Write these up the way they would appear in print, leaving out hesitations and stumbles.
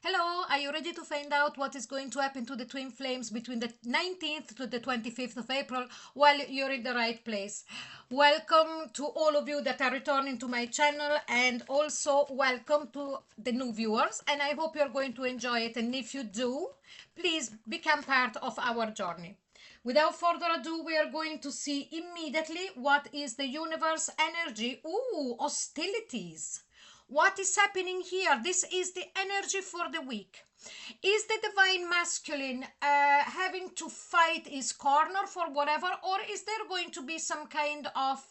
Hello, are you ready to find out what is going to happen to the twin flames between the 19th to the 25th of April? Well, you're in the right place. Welcome to all of you that are returning to my channel, and also welcome to the new viewers, and I hope you're going to enjoy it, and if you do, please become part of our journey. Without further ado, we are going to see immediately what is the universe energy. Ooh, hostilities. What is happening here? This is the energy for the week. Is the divine masculine having to fight his corner for whatever, or is there going to be some kind of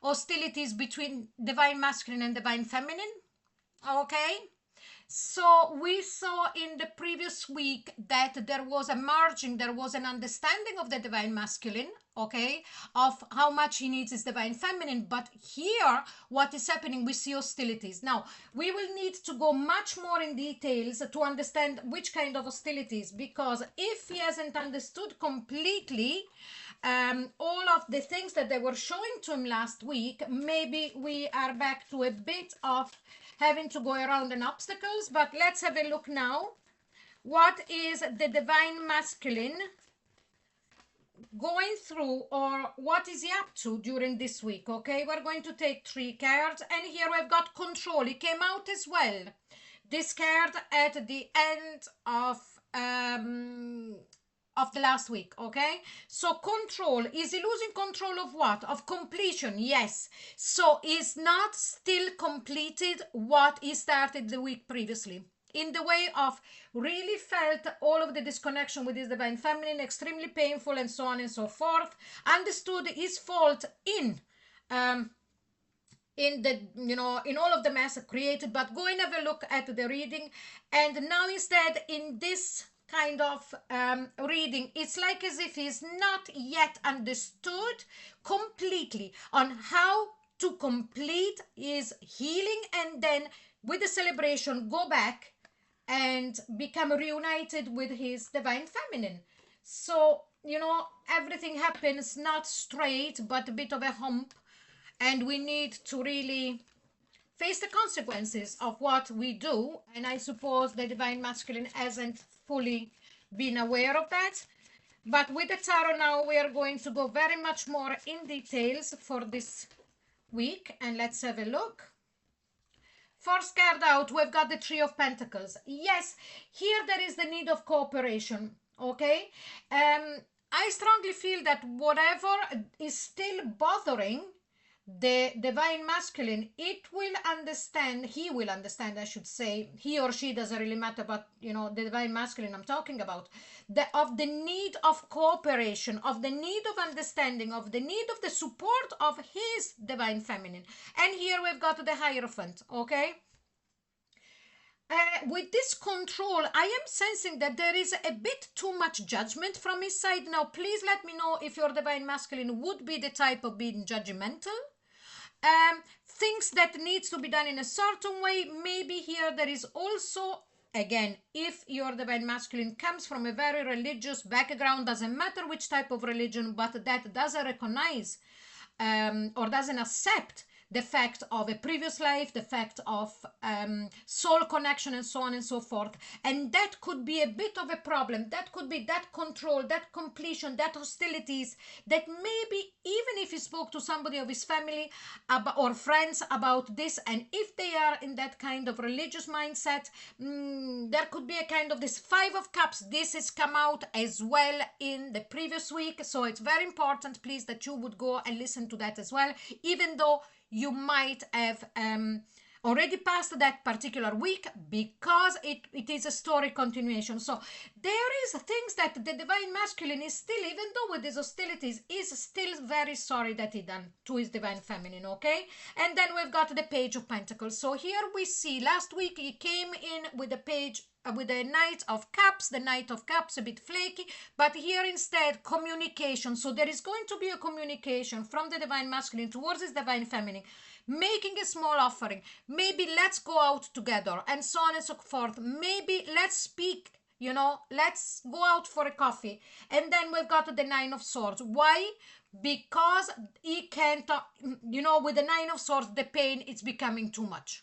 hostilities between divine masculine and divine feminine? Okay. So we saw in the previous week that there was a merging, there was an understanding of the divine masculine, okay, of how much he needs his divine feminine. But here, what is happening, we see hostilities. Now, we will need to go much more in details to understand which kind of hostilities, because if he hasn't understood completely all of the things that they were showing to him last week, maybe we are back to a bit of having to go around an obstacles. But let's have a look now. What is the divine masculine going through, or what is he up to during this week? Okay, we're going to take 3 cards, and here we've got control. It came out as well, this card at the end of the last week. Okay, so control. Is he losing control of what? Of completion? Yes. So he's not still completed what he started the week previously, in the way of really felt all of the disconnection with his divine feminine, extremely painful, and so on and so forth. Understood his fault in the, in all of the mess created. But go and have a look at the reading, and now instead in this kind of reading, it's like as if he's not yet understood completely on how to complete his healing, and then with the celebration go back and become reunited with his divine feminine. So everything happens not straight, but a bit of a hump, and we need to really face the consequences of what we do. And I suppose the divine masculine hasn't fully been aware of that. But with the tarot now, we are going to go very much more in details for this week, and let's have a look. First card out, we've got the 3 of Pentacles. Yes, here there is the need of cooperation. Okay, I strongly feel that whatever is still bothering the divine masculine, it will understand, he will understand, I should say, he or she, doesn't really matter, but the divine masculine I'm talking about, of the need of cooperation, of the need of understanding, of the need of the support of his divine feminine. And here we've got the Hierophant. Okay, with this control, I am sensing that there is a bit too much judgment from his side. Now please let me know if your divine masculine would be the type of being judgmental. Things that needs to be done in a certain way. Maybe here there is also, again, if your divine masculine comes from a very religious background, doesn't matter which type of religion, but that doesn't recognize or doesn't accept the fact of a previous life, the fact of soul connection, and so on and so forth. And that could be a bit of a problem. That could be that control, that completion, that hostilities, that maybe even if he spoke to somebody of his family or friends about this, and if they are in that kind of religious mindset, there could be a kind of this 5 of Cups. This has come out as well in the previous week. So it's very important, please, that you would go and listen to that as well, even though you might have already passed that particular week, because it is a story continuation. So there is things that the divine masculine is still, even though with these hostilities, is still very sorry that he done to his divine feminine. Okay, and then we've got the Page of Pentacles. So here we see last week he came in with the page with the Knight of Cups, the Knight of Cups, a bit flaky, but here instead communication. So there is going to be a communication from the divine masculine towards his divine feminine, making a small offering. Maybe let's go out together, and so on and so forth. Maybe let's speak, let's go out for a coffee. And then we've got the 9 of Swords. Why? Because he can't, with the 9 of Swords, the pain is becoming too much.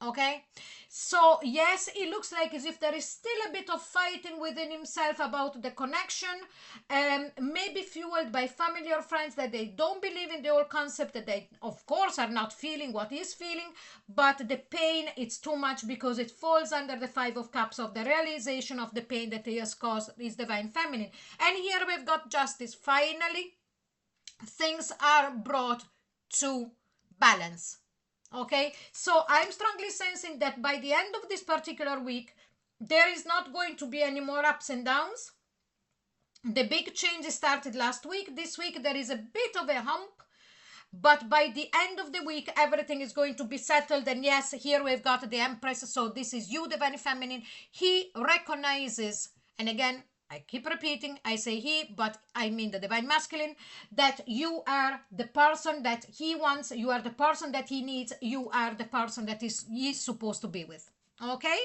Okay, so yes, it looks like as if there is still a bit of fighting within himself about the connection, maybe fueled by family or friends that they don't believe in the whole concept, that they of course are not feeling what he's feeling, but the pain, it's too much because it falls under the Five of Cups of the realization of the pain that he has caused his divine feminine. And here we've got justice. Finally things are brought to balance. Okay, so I'm strongly sensing that by the end of this particular week there is not going to be any more ups and downs. The big changes started last week. This week there is a bit of a hump, but by the end of the week everything is going to be settled. And yes, here we've got the Empress, so this is you, divine feminine. He recognizes, and again I keep repeating, I say he, but I mean the divine masculine, that you are the person that he wants, you are the person that he needs, you are the person that he's supposed to be with. Okay,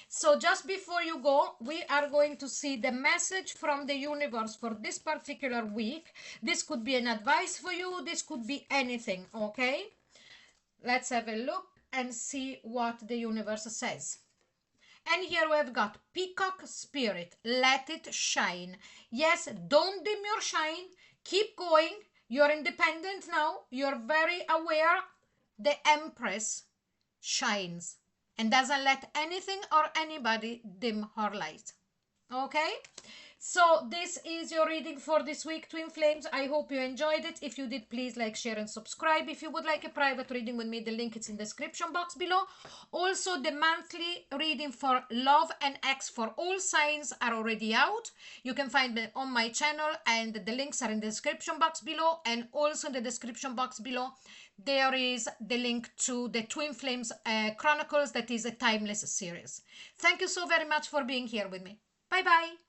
so just before you go, we are going to see the message from the universe for this particular week. This could be an advice for you, this could be anything. Okay, let's have a look and see what the universe says. And here we've got Peacock Spirit. Let it shine. Yes, don't dim your shine. Keep going. You're independent now. You're very aware. The Empress shines and doesn't let anything or anybody dim her light. Okay, so this is your reading for this week, twin flames. I hope you enjoyed it. If you did, please like, share and subscribe. If you would like a private reading with me, the link is in the description box below. Also, the monthly reading for love and X for all signs are already out. You can find them on my channel, and the links are in the description box below. And also in the description box below there is the link to the Twin Flames Chronicles, that is a timeless series. Thank you so very much for being here with me. Bye bye.